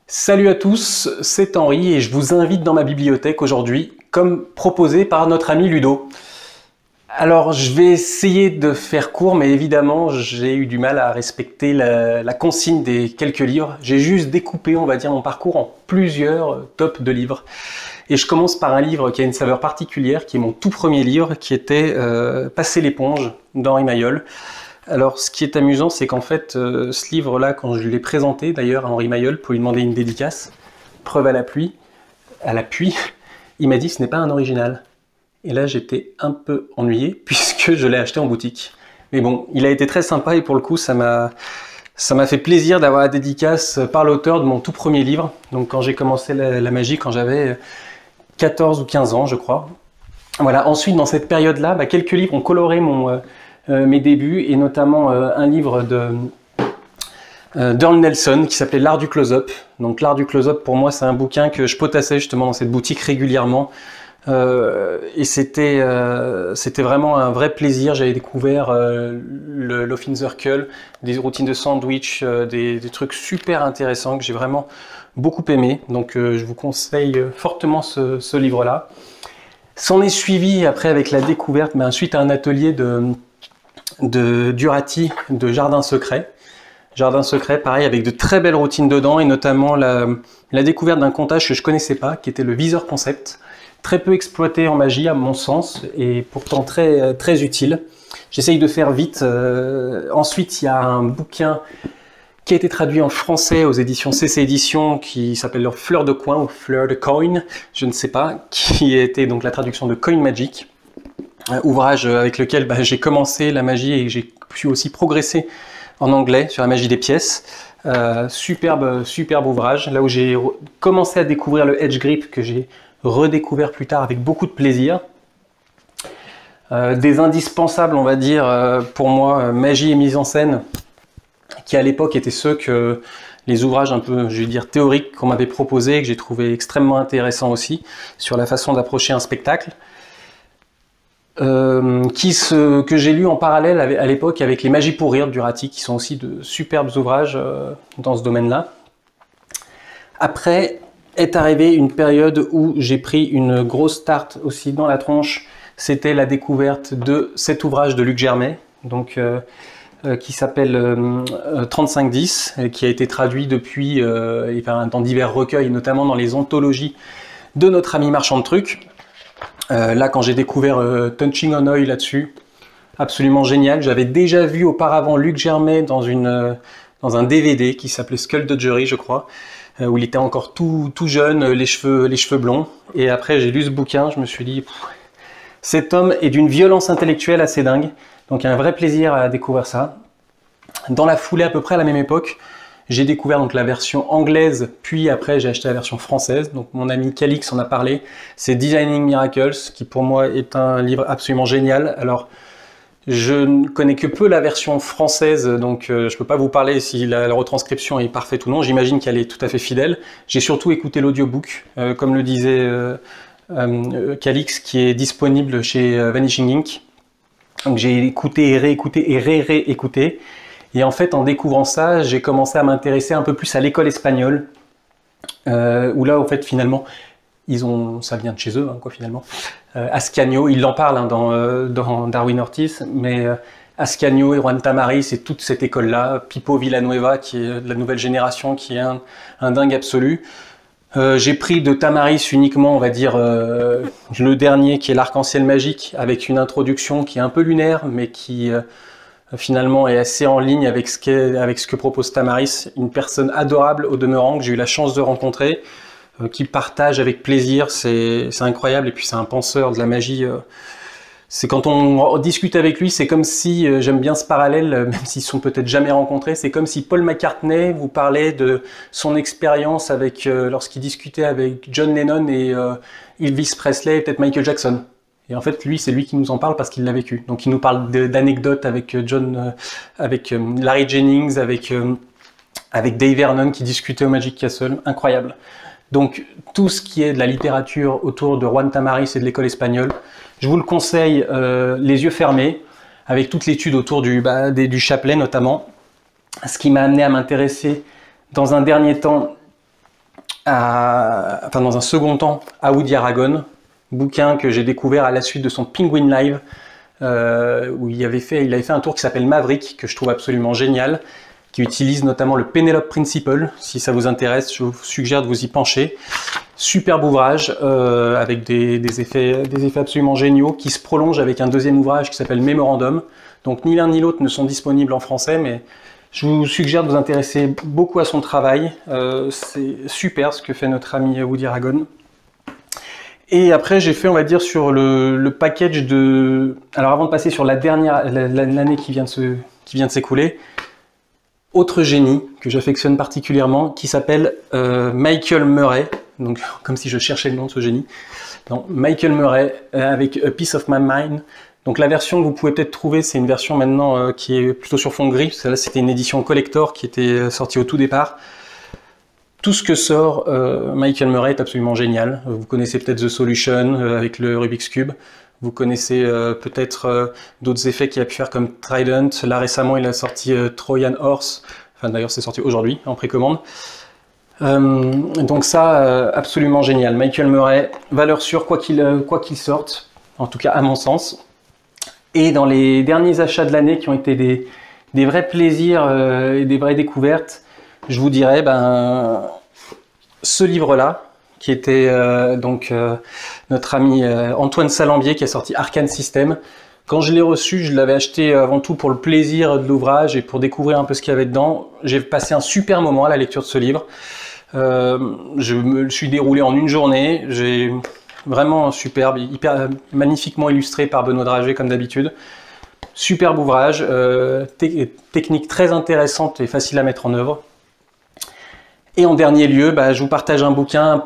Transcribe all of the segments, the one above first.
Salut à tous, c'est Henri et je vous invite dans ma bibliothèque aujourd'hui, comme proposé par notre ami Ludo. Alors je vais essayer de faire court, mais évidemment j'ai eu du mal à respecter la consigne des quelques livres. J'ai juste découpé, on va dire, mon parcours en plusieurs tops de livres. Et je commence par un livre qui a une saveur particulière, qui est mon tout premier livre, qui était Passer l'éponge d'Henri Mayol. Alors, ce qui est amusant, c'est qu'en fait, ce livre-là, quand je l'ai présenté d'ailleurs à Henri Mayol pour lui demander une dédicace, preuve à l'appui, il m'a dit ce n'est pas un original. Et là, j'étais un peu ennuyé puisque je l'ai acheté en boutique. Mais bon, il a été très sympa et pour le coup, ça m'a fait plaisir d'avoir la dédicace par l'auteur de mon tout premier livre. Donc, quand j'ai commencé la magie, quand j'avais 14 ou 15 ans, je crois. Voilà. Ensuite, dans cette période-là, quelques livres ont coloré mes débuts, et notamment un livre d'Earl Nelson qui s'appelait L'Art du Close-Up. Donc l'Art du Close-Up, pour moi, c'est un bouquin que je potassais justement dans cette boutique régulièrement. Et c'était vraiment un vrai plaisir. J'avais découvert le Loaf in Circle, des routines de sandwich, des trucs super intéressants que j'ai vraiment beaucoup aimé. Donc je vous conseille fortement ce livre-là. S'en est suivi après avec la découverte, suite à un atelier de Durati, de Jardin Secret. Jardin Secret, pareil, avec de très belles routines dedans, et notamment la découverte d'un comptage que je connaissais pas, qui était le viseur concept. Très peu exploité en magie, à mon sens, et pourtant très, très utile. J'essaye de faire vite. Ensuite, il y a un bouquin qui a été traduit en français aux éditions CC Éditions, qui s'appelle Fleur de Coin, ou Fleur de Coin, je ne sais pas, qui était donc la traduction de Coin Magic. Ouvrage avec lequel j'ai commencé la magie et j'ai pu aussi progresser en anglais sur la magie des pièces. Superbe ouvrage, là où j'ai commencé à découvrir le Edge Grip, que j'ai redécouvert plus tard avec beaucoup de plaisir. Des indispensables, on va dire, pour moi, magie et mise en scène, qui à l'époque étaient les ouvrages un peu, je vais dire, théoriques qu'on m'avait proposés, et que j'ai trouvé extrêmement intéressants aussi, sur la façon d'approcher un spectacle. Que j'ai lu en parallèle à l'époque avec les Magies pour rire de Durati, qui sont aussi de superbes ouvrages dans ce domaine-là. Après est arrivée une période où j'ai pris une grosse tarte aussi dans la tronche. C'était la découverte de cet ouvrage de Luc Germet, donc qui s'appelle 3510, qui a été traduit depuis dans divers recueils, notamment dans les anthologies de notre ami Marchand de Trucs. Là, quand j'ai découvert Touching on Oil là-dessus, absolument génial. J'avais déjà vu auparavant Luc Germet dans un DVD qui s'appelait Skullduggery, je crois, où il était encore tout jeune, les cheveux blonds. Et après, j'ai lu ce bouquin, je me suis dit, cet homme est d'une violence intellectuelle assez dingue. Donc, il y a un vrai plaisir à découvrir ça. Dans la foulée, à peu près à la même époque, j'ai découvert donc la version anglaise, puis après j'ai acheté la version française. Donc mon ami Calix en a parlé. C'est Designing Miracles, qui pour moi est un livre absolument génial. Alors je ne connais que peu la version française, donc je ne peux pas vous parler si la retranscription est parfaite ou non. J'imagine qu'elle est tout à fait fidèle. J'ai surtout écouté l'audiobook, comme le disait Calix, qui est disponible chez Vanishing Ink. Donc j'ai écouté et réécouté et réécouté. Et en fait, en découvrant ça, j'ai commencé à m'intéresser un peu plus à l'école espagnole, où là, en fait, finalement, ça vient de chez eux, quoi, finalement. Ascanio, il en parle dans Darwin Ortiz, mais Ascanio et Juan Tamariz, c'est toute cette école-là. Pipo Villanueva, qui est de la nouvelle génération, qui est un dingue absolu. J'ai pris de Tamariz uniquement, on va dire, le dernier, qui est l'Arc-en-Ciel magique, avec une introduction qui est un peu lunaire, mais qui finalement est assez en ligne avec ce que propose Tamariz, une personne adorable au demeurant que j'ai eu la chance de rencontrer, qui partage avec plaisir, c'est incroyable, et puis c'est un penseur de la magie. C'est quand on discute avec lui, c'est comme si, j'aime bien ce parallèle, même s'ils se sont peut-être jamais rencontrés, c'est comme si Paul McCartney vous parlait de son expérience lorsqu'il discutait avec John Lennon et Elvis Presley et peut-être Michael Jackson. Et en fait, c'est lui qui nous en parle parce qu'il l'a vécu. Donc il nous parle d'anecdotes avec Larry Jennings, avec Dave Vernon qui discutait au Magic Castle. Incroyable. Donc tout ce qui est de la littérature autour de Juan Tamariz et de l'école espagnole, je vous le conseille les yeux fermés, avec toute l'étude autour du chapelet notamment. Ce qui m'a amené à m'intéresser dans un dernier temps, dans un second temps, à Woody Aragon, bouquin que j'ai découvert à la suite de son Penguin Live, où il avait fait un tour qui s'appelle Maverick, que je trouve absolument génial, qui utilise notamment le Penelope Principle. Si ça vous intéresse, je vous suggère de vous y pencher. Superbe ouvrage, avec des effets absolument géniaux, qui se prolonge avec un deuxième ouvrage qui s'appelle Memorandum. Donc ni l'un ni l'autre ne sont disponibles en français, mais je vous suggère de vous intéresser beaucoup à son travail. C'est super ce que fait notre ami Woody Aragon. Et après, j'ai fait, on va dire, sur le package de... Alors avant de passer sur l'année qui vient de s'écouler, autre génie que j'affectionne particulièrement, qui s'appelle Michael Murray. Donc, comme si je cherchais le nom de ce génie. Non, Michael Murray, avec A Piece of My Mind. Donc la version que vous pouvez peut-être trouver, c'est une version maintenant qui est plutôt sur fond gris. Celle-là, c'était une édition collector qui était sortie au tout départ. Tout ce que sort Michael Murray est absolument génial. Vous connaissez peut-être The Solution avec le Rubik's Cube. Vous connaissez peut-être d'autres effets qu'il a pu faire comme Trident. Là récemment, il a sorti Trojan Horse. Enfin d'ailleurs, c'est sorti aujourd'hui en précommande. Donc ça, absolument génial. Michael Murray, valeur sûre quoi qu'il sorte. En tout cas, à mon sens. Et dans les derniers achats de l'année qui ont été des vrais plaisirs et des vraies découvertes, je vous dirais ce livre-là, qui était notre ami Antoine Salambier qui a sorti Arcane System. Quand je l'ai reçu, je l'avais acheté avant tout pour le plaisir de l'ouvrage et pour découvrir un peu ce qu'il y avait dedans. J'ai passé un super moment à la lecture de ce livre. Je me le suis déroulé en une journée. Vraiment superbe, hyper magnifiquement illustré par Benoît Dragé comme d'habitude. Superbe ouvrage, technique très intéressante et facile à mettre en œuvre. Et en dernier lieu, je vous partage un bouquin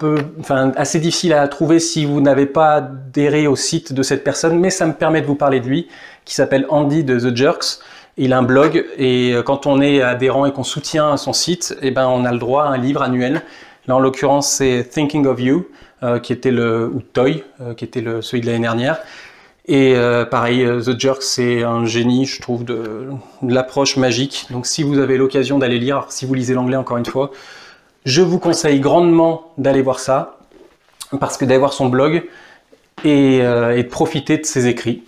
assez difficile à trouver si vous n'avez pas adhéré au site de cette personne, mais ça me permet de vous parler de lui, qui s'appelle Andy de The Jerks. Il a un blog et quand on est adhérent et qu'on soutient son site, on a le droit à un livre annuel. Là, en l'occurrence, c'est Thinking of You, qui était ou Toy, qui était celui de l'année dernière. Et pareil, The Jerks, c'est un génie, je trouve, de l'approche magique. Donc si vous avez l'occasion d'aller lire, si vous lisez l'anglais encore une fois, je vous conseille grandement d'aller voir ça, parce que d'aller voir son blog et de profiter de ses écrits.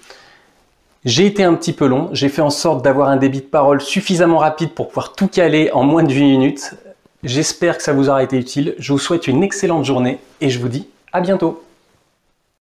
J'ai été un petit peu long, j'ai fait en sorte d'avoir un débit de parole suffisamment rapide pour pouvoir tout caler en moins de 8 minutes. J'espère que ça vous aura été utile, je vous souhaite une excellente journée et je vous dis à bientôt.